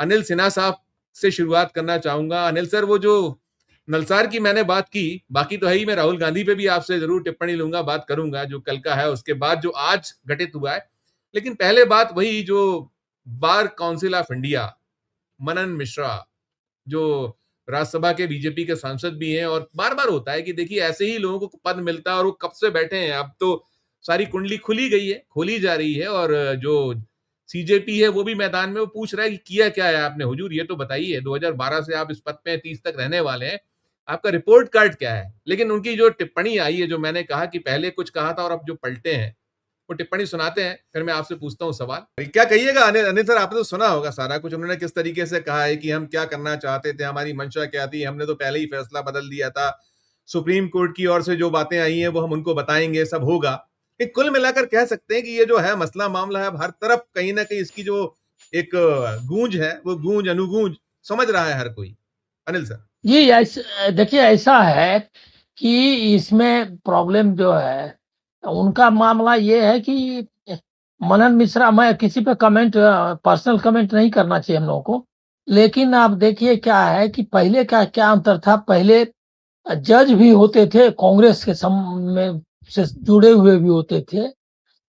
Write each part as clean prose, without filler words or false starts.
अनिल सिन्हा साहब से शुरुआत करना चाहूंगा। अनिल सर, वो जो नलसार की मैंने बात की, बाकी तो है ही, मैं राहुल गांधी पे भी आपसे जरूर टिप्पणी लूंगा, बात करूंगा जो कल का है, उसके बाद जो आज घटित हुआ है। लेकिन पहले बात वही जो बार काउंसिल ऑफ इंडिया, मनन मिश्रा, जो राज्यसभा के बीजेपी के सांसद भी हैं, और बार बार होता है कि देखिए ऐसे ही लोगों को पद मिलता है और वो कब से बैठे हैं। अब तो सारी कुंडली खुली गई है, खोली जा रही है, और जो सीजेपी है वो भी मैदान में, वो पूछ रहा है कि किया क्या है आपने हुजूर, ये तो बताइए। 2012 से आप इस पद पे 30 तक रहने वाले हैं, आपका रिपोर्ट कार्ड क्या है? लेकिन उनकी जो टिप्पणी आई है, जो मैंने कहा कि पहले कुछ कहा था और अब जो पलटे हैं, वो टिप्पणी सुनाते हैं, फिर मैं आपसे पूछता हूं सवाल। क्या कहिएगा अनिल? अनिल सर, आपने तो सुना होगा सारा कुछ, उन्होंने किस तरीके से कहा है कि हम क्या करना चाहते थे, हमारी मंशा क्या थी, हमने तो पहले ही फैसला बदल दिया था, सुप्रीम कोर्ट की ओर से जो बातें आई हैं वो हम उनको बताएंगे, सब होगा। कुल मिलाकर कह सकते हैं कि ये जो है मसला मामला है, अब हर तरफ कहीं ना कहीं इसकी जो एक गूंज है, वो गूंज अनुगूंज समझ रहा है हर कोई। अनिल सर जी, देखिए ऐसा है कि इसमें प्रॉब्लम जो है, उनका मामला ये है कि मनन मिश्रा, मैं किसी पे कमेंट, पर्सनल कमेंट नहीं करना चाहिए हम लोगों को। लेकिन आप देखिए क्या है कि पहले का क्या अंतर था। पहले जज भी होते थे, कांग्रेस के में से जुड़े हुए भी होते थे।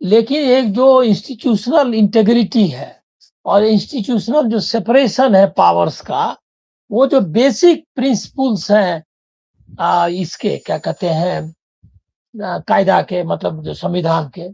लेकिन एक जो इंस्टीट्यूशनल इंटेग्रिटी है और इंस्टीट्यूशनल जो सेपरेशन है पावर्स का, वो जो बेसिक प्रिंसिपल्स हैं इसके क्या कहते हैं, कायदा के, मतलब जो संविधान के,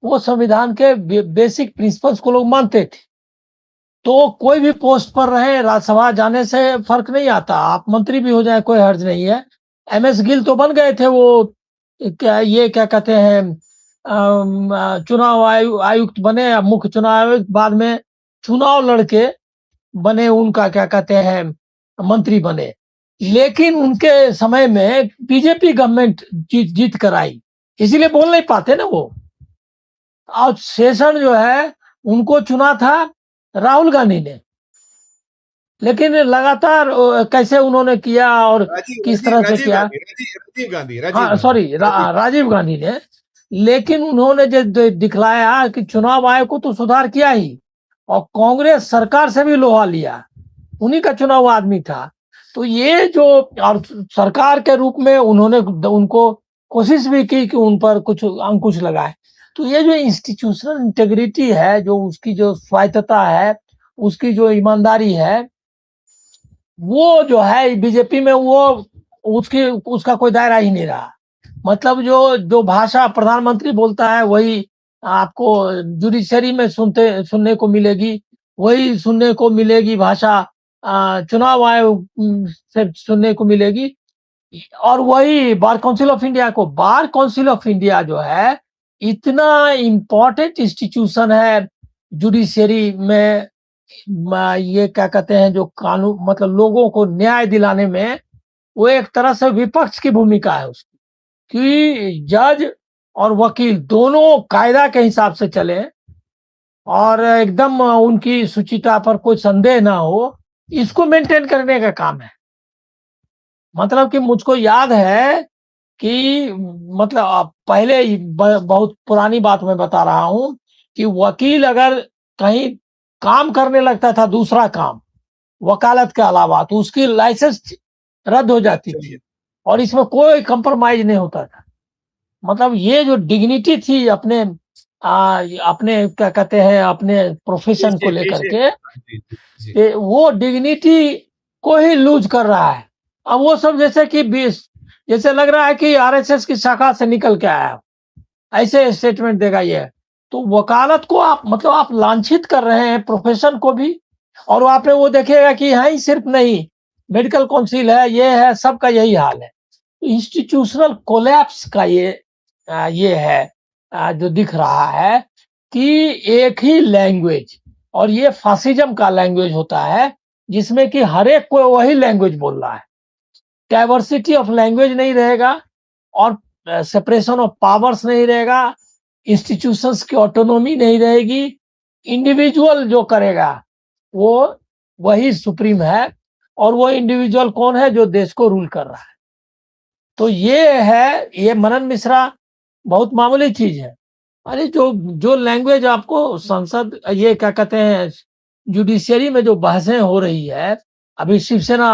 वो संविधान के बेसिक प्रिंसिपल्स को लोग मानते थे। तो कोई भी पोस्ट पर रहे, राज्यसभा जाने से फर्क नहीं आता, आप मंत्री भी हो जाए कोई हर्ज नहीं है। एमएस गिल तो बन गए थे वो, क्या कहते हैं, चुनाव आयुक्त बने, मुख्य चुनाव आयुक्त, बाद में चुनाव लड़के बने, उनका क्या कहते हैं, मंत्री बने। लेकिन उनके समय में बीजेपी गवर्नमेंट जीत कर आई, इसीलिए बोल नहीं पाते ना वो। और शेषन जो है, उनको चुना था राहुल गांधी ने, लेकिन लगातार कैसे उन्होंने किया और राजीव किस राजीव तरह से राजीव किया। गांधी राजीव गांधी हाँ, राजीव गांधी सॉरी, राजीव गांधी ने। लेकिन उन्होंने जो दिखलाया कि चुनाव आयोग को तो सुधार किया ही, और कांग्रेस सरकार से भी लोहा लिया, उन्हीं का चुनाव आदमी था। तो ये जो, और सरकार के रूप में उन्होंने उनको कोशिश भी की कि उन पर कुछ अंकुश लगाए। तो ये जो इंस्टीट्यूशनल इंटेग्रिटी है, जो उसकी जो स्वायत्तता है, उसकी जो ईमानदारी है, वो जो है बीजेपी में, वो उसकी उसका कोई दायरा ही नहीं रहा। मतलब जो जो भाषा प्रधानमंत्री बोलता है वही आपको जुडिशरी में सुनने को मिलेगी, वही सुनने को मिलेगी भाषा चुनाव आयोग से सुनने को मिलेगी। और वही बार काउंसिल ऑफ इंडिया को, बार काउंसिल ऑफ इंडिया जो है, इतना इम्पोर्टेंट इंस्टीट्यूशन है जुडिशरी में, ये क्या कहते हैं, जो कानून, मतलब लोगों को न्याय दिलाने में, वो एक तरह से विपक्ष की भूमिका है उसकी, कि जज और वकील दोनों कायदा के हिसाब से चले और एकदम उनकी सुचिता पर कोई संदेह ना हो, इसको मेंटेन करने का काम है। मतलब कि मुझको याद है कि, मतलब पहले बहुत पुरानी बात मैं बता रहा हूं, कि वकील अगर कहीं काम करने लगता था, दूसरा काम वकालत के अलावा, तो उसकी लाइसेंस रद्द हो जाती थी, और इसमें कोई कंप्रोमाइज नहीं होता था। मतलब ये जो डिग्निटी थी अपने अपने क्या कहते हैं, अपने प्रोफेशन को पेशे लेकर पेशे के, जी, जी, जी। वो डिग्निटी को ही लूज कर रहा है। अब वो सब जैसे कि जैसे लग रहा है कि आरएसएस की शाखा से निकल के आया, ऐसे स्टेटमेंट देगा ये। तो वकालत को आप, मतलब आप लांछित कर रहे हैं प्रोफेशन को भी। और आपने वो देखेगा कि यहाँ ही सिर्फ नहीं, मेडिकल काउंसिल है, ये है, सबका यही हाल है। इंस्टीट्यूशनल कोलैप्स का ये है, जो दिख रहा है कि एक ही लैंग्वेज, और ये फासिज्म का लैंग्वेज होता है, जिसमें कि हर एक को वही लैंग्वेज बोल रहा है। डाइवर्सिटी ऑफ लैंग्वेज नहीं रहेगा, और सेपरेशन ऑफ पावर्स नहीं रहेगा, इंस्टीट्यूशंस की ऑटोनॉमी नहीं रहेगी। इंडिविजुअल जो करेगा वो वही सुप्रीम है, और वो इंडिविजुअल कौन है? जो देश को रूल कर रहा है। तो ये है, ये मनन मिश्रा बहुत मामूली चीज है। अरे जो जो लैंग्वेज आपको संसद, ये क्या कहते हैं, जुडिशियरी में जो बहसें हो रही है अभी शिवसेना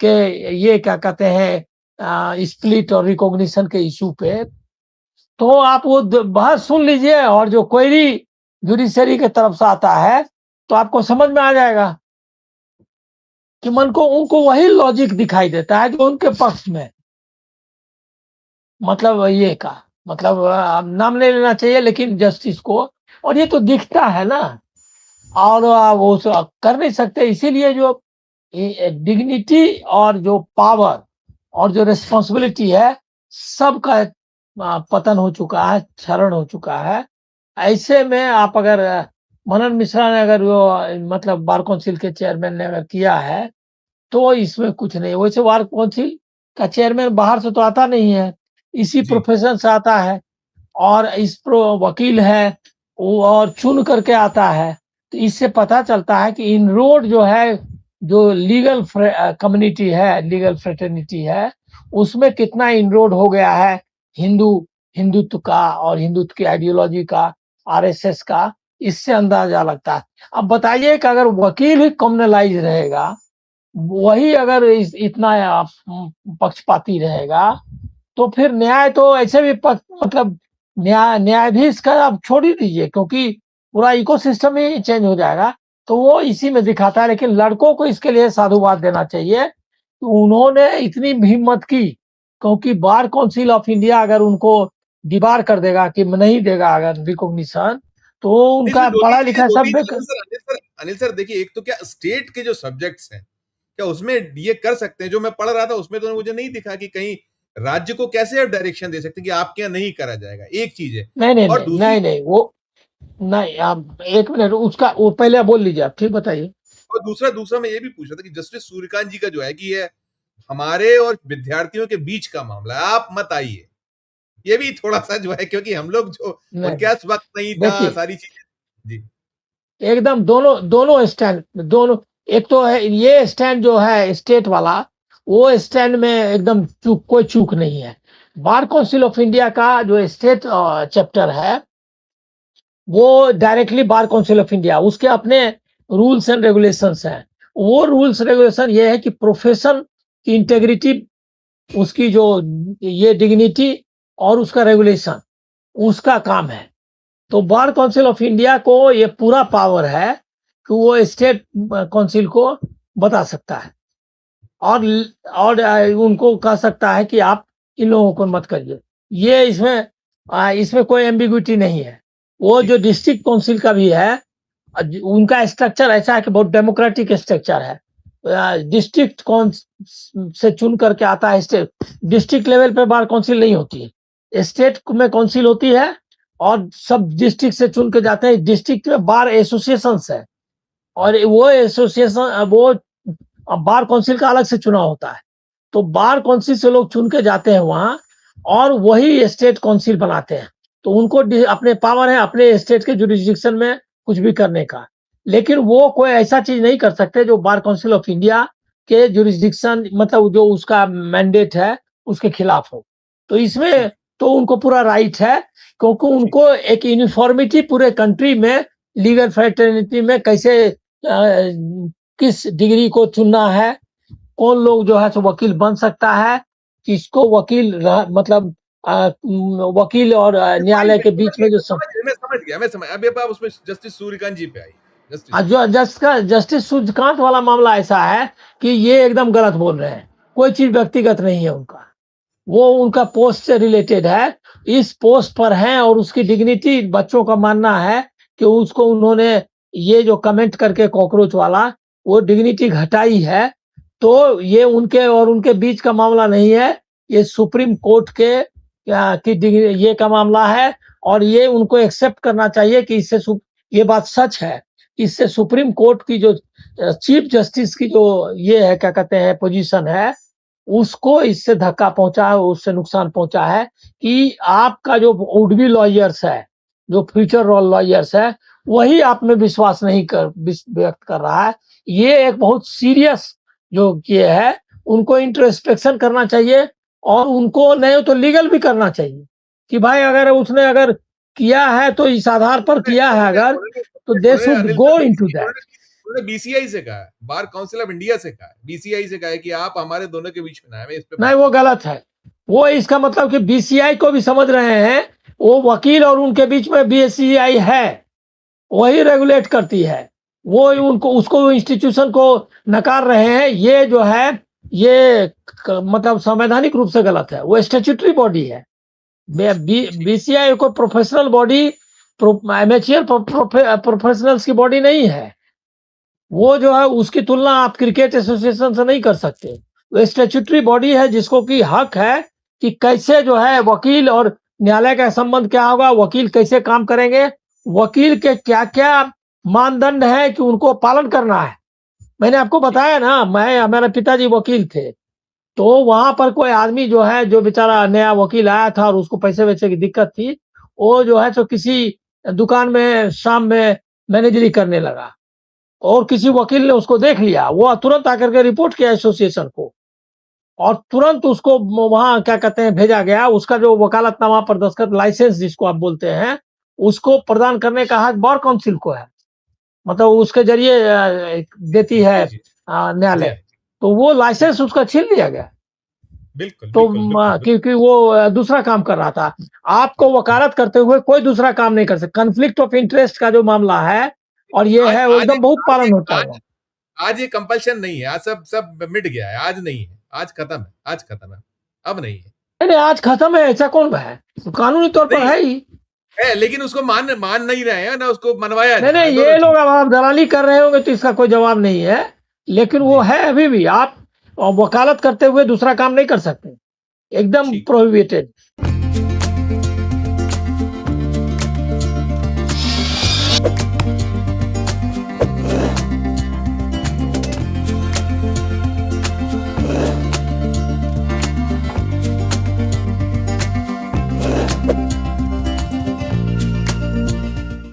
के ये क्या कहते हैं स्प्लिट और रिकॉग्निशन के इशू पे, तो आप वो बहस सुन लीजिए और जो क्वेरी जुडिशियरी के तरफ से आता है तो आपको समझ में आ जाएगा कि मन को उनको वही लॉजिक दिखाई देता है जो उनके पक्ष में, मतलब ये का मतलब नाम नहीं लेना चाहिए लेकिन जस्टिस को, और ये तो दिखता है ना, और वो कर नहीं सकते। इसीलिए जो डिग्निटी और जो पावर और जो रिस्पॉन्सिबिलिटी है सबका पतन हो चुका है, क्षरण हो चुका है। ऐसे में आप अगर मनन मिश्रा ने अगर वो मतलब बार काउंसिल के चेयरमैन ने अगर किया है तो इसमें कुछ नहीं। वैसे बार काउंसिल का चेयरमैन बाहर से तो आता नहीं है, इसी जी प्रोफेशन से आता है, और इस प्रो वकील है वो और चुन करके आता है। तो इससे पता चलता है कि इनरोड जो है, जो लीगल कम्युनिटी है, लीगल फ्रेटर्निटी है, उसमें कितना इनरोड हो गया है हिंदुत्व का और हिंदुत्व की आइडियोलॉजी का, आरएसएस का, इससे अंदाजा लगता है। अब बताइए कि अगर वकील ही कम्युनलाइज रहेगा, वही अगर इतना पक्षपाती रहेगा, तो फिर न्याय तो ऐसे भी मतलब न्यायाधीश का आप छोड़ ही दीजिए, क्योंकि पूरा इकोसिस्टम ही चेंज हो जाएगा। तो वो इसी में दिखाता है। लेकिन लड़कों को इसके लिए साधुवाद देना चाहिए, तो उन्होंने इतनी हिम्मत की, क्योंकि बार काउंसिल ऑफ इंडिया अगर उनको डिबार कर देगा कि नहीं देगा अगर रिकॉग्निशन, तो इसमें उनका दो तीन पढ़ा चीजें लिखा दो सब तीन अनिल सर देखिए, एक तो क्या स्टेट के जो सब्जेक्ट्स हैं क्या उसमें ये कर सकते हैं? जो मैं पढ़ रहा था उसमें तो मुझे नहीं दिखा कि कहीं राज्य को कैसे आप डायरेक्शन दे सकते हैं कि आपके यहाँ नहीं करा जाएगा, एक चीज है। नहीं नहीं और नहीं दूसरी नहीं नहीं वो नहीं, आप एक मिनट उसका वो पहले बोल लीजिए, आप ठीक बताइए। और दूसरा दूसरा मैं ये भी पूछ रहा था कि जस्टिस सूर्यकांत जी का जो है कि ये हमारे और विद्यार्थियों के बीच का मामला है, आप मत आइए, ये भी थोड़ा सा जो है, क्योंकि हम लोग जो नहीं उनके नहीं, पास वक्त नहीं था, देखिए सारी चीजें। जी एकदम दोनों दोनों स्टैंड, दोनों, एक तो है ये स्टैंड जो है स्टेट वाला, वो स्टैंड में एकदम चूक, कोई चूक नहीं है। बार काउंसिल ऑफ इंडिया का जो स्टेट चैप्टर है, वो directly bar council of India, उसके अपने रूल्स एंड रेगुलेशंस हैं। वो रूल्स रेगुलेशन ये है कि प्रोफेशन की इंटेग्रिटी, उसकी जो ये डिग्निटी और उसका रेगुलेशन, उसका काम है। तो बार काउंसिल ऑफ इंडिया को ये पूरा पावर है कि वो स्टेट काउंसिल को बता सकता है, और उनको कह सकता है कि आप इन लोगों को मत करिए। ये इसमें इसमें कोई एम्बिग्विटी नहीं है। वो जो ठीक है। डिस्ट्रिक्ट काउंसिल का भी है, उनका स्ट्रक्चर ऐसा है कि बहुत डेमोक्रेटिक स्ट्रक्चर है। डिस्ट्रिक्ट कौन से चुन करके आता है स्टेट, डिस्ट्रिक्ट लेवल पे बार काउंसिल नहीं होती है, स्टेट में काउंसिल होती है, और सब डिस्ट्रिक्ट से चुन के जाते हैं। डिस्ट्रिक्ट में बार एसोसिएशन है, और वो एसोसिएशन वो बार काउंसिल का अलग से चुनाव होता है। तो बार काउंसिल से लोग चुन के जाते हैं वहां, और वही स्टेट काउंसिल बनाते हैं। तो उनको अपने पावर है अपने स्टेट के जुरिस्डिक्शन में कुछ भी करने का, लेकिन वो कोई ऐसा चीज नहीं कर सकते जो बार काउंसिल ऑफ इंडिया के जुरिस्डिक्शन, मतलब जो उसका मैंडेट है, उसके खिलाफ हो। तो इसमें ठीक तो उनको पूरा राइट है, क्योंकि ठीक उनको एक यूनिफॉर्मिटी पूरे कंट्री में लीगल फ्रेटर्निटी में कैसे किस डिग्री को चुनना है, कौन लोग जो है सो वकील बन सकता है, किसको वकील मतलब वकील और है। न्यायालय के बीच में जो मैं समझ गया, मैं समझ, अभी आप उसमें जस्टिस सूर्यकांत जी पे आई, जस्टिस जो जस्टिस सूर्यकांत वाला मामला ऐसा है कि ये एकदम गलत बोल रहे हैं। कोई चीज व्यक्तिगत नहीं है उनका, वो उनका पोस्ट से रिलेटेड है, इस पोस्ट पर है, और उसकी डिग्निटी, बच्चों का मानना है कि उसको उन्होंने ये जो कमेंट करके कॉकरोच वाला, वो डिग्निटी घटाई है। तो ये उनके और उनके बीच का मामला नहीं है, ये सुप्रीम कोर्ट के की डिग्री ये का मामला है। और ये उनको एक्सेप्ट करना चाहिए कि इससे ये बात सच है, इससे सुप्रीम कोर्ट की जो चीफ जस्टिस की जो ये है क्या कहते हैं पोजीशन है, उसको इससे धक्का पहुंचा है, उससे नुकसान पहुंचा है कि आपका जो वुड बी लॉयर्स है, जो फ्यूचर रोल लॉयर्स है, वही आप में विश्वास नहीं व्यक्त कर रहा है। ये एक बहुत सीरियस जो ये है, उनको इंट्रोस्पेक्शन करना चाहिए, और उनको नहीं तो लीगल भी करना चाहिए कि भाई अगर उसने अगर किया है तो इस आधार पर किया है अगर, तो दे उन्होंने should Anil go sir into that. उन्होंने बीसीआई से कहा है, बार काउंसिल ऑफ इंडिया से कहा है, बीसीआई से कहा है कि आप हमारे दोनों के बीच में ना है, इस पे नहीं, वो गलत है। वो इसका मतलब कि बीसीआई को भी समझ रहे हैं, वो वकील और उनके बीच में बीसीआई है, वही रेगुलेट करती है, वो उनको उसको इंस्टीट्यूशन को नकार रहे हैं। ये जो है ये मतलब संवैधानिक रूप से गलत है, वो स्टैट्यूटरी बॉडी है। बीसीआई को प्रोफेशनल बॉडी, एमेच्योर प्रोफेशनल्स की बॉडी नहीं है। वो जो है उसकी तुलना आप क्रिकेट एसोसिएशन से नहीं कर सकते। वो स्टैट्यूटरी बॉडी है जिसको कि हक है कि कैसे जो है वकील और न्यायालय का संबंध क्या होगा, वकील कैसे काम करेंगे, वकील के क्या क्या मानदंड है कि उनको पालन करना है। मैंने आपको बताया ना, मेरे पिताजी वकील थे, तो वहां पर कोई आदमी जो है, जो बेचारा नया वकील आया था और उसको पैसे वैसे की दिक्कत थी, वो जो है तो किसी दुकान में शाम में मैनेजरी करने लगा और किसी वकील ने उसको देख लिया, वो तुरंत आकर के रिपोर्ट किया एसोसिएशन को और तुरंत उसको वहां क्या कहते हैं भेजा गया। उसका जो वकालतनामा पर दस्तखत, लाइसेंस जिसको आप बोलते हैं, उसको प्रदान करने का हक बार काउंसिल को है, मतलब उसके जरिए देती है जी जी जी न्यायालय। तो वो लाइसेंस उसका छीन लिया गया, बिल्कुल तो बिल्कुल बिल्कुल बिल्कुल। क्योंकि वो दूसरा काम कर रहा था। आपको वकालत करते हुए कोई दूसरा काम नहीं कर सकता। कन्फ्लिक्ट ऑफ इंटरेस्ट का जो मामला है और ये आज है, वो आज एकदम बहुत पालन होता है। आज ये कंपल्शन नहीं है, आज सब सब मिट गया है, आज नहीं है, आज खत्म है, आज खत्म है, अब नहीं है। नहीं, आज खत्म है ऐसा कौन है, कानूनी तौर पर नहीं है ही। है, लेकिन उसको मान नहीं रहे हैं ना, उसको मनवाया नहीं जा रहा है, नहीं, दोनों ये लोग चीज। अब दलाली कर रहे होंगे तो इसका कोई जवाब नहीं है, लेकिन वो जी है अभी भी। आप वकालत करते हुए दूसरा काम नहीं कर सकते, एकदम ठीक। प्रोहिबिटेड।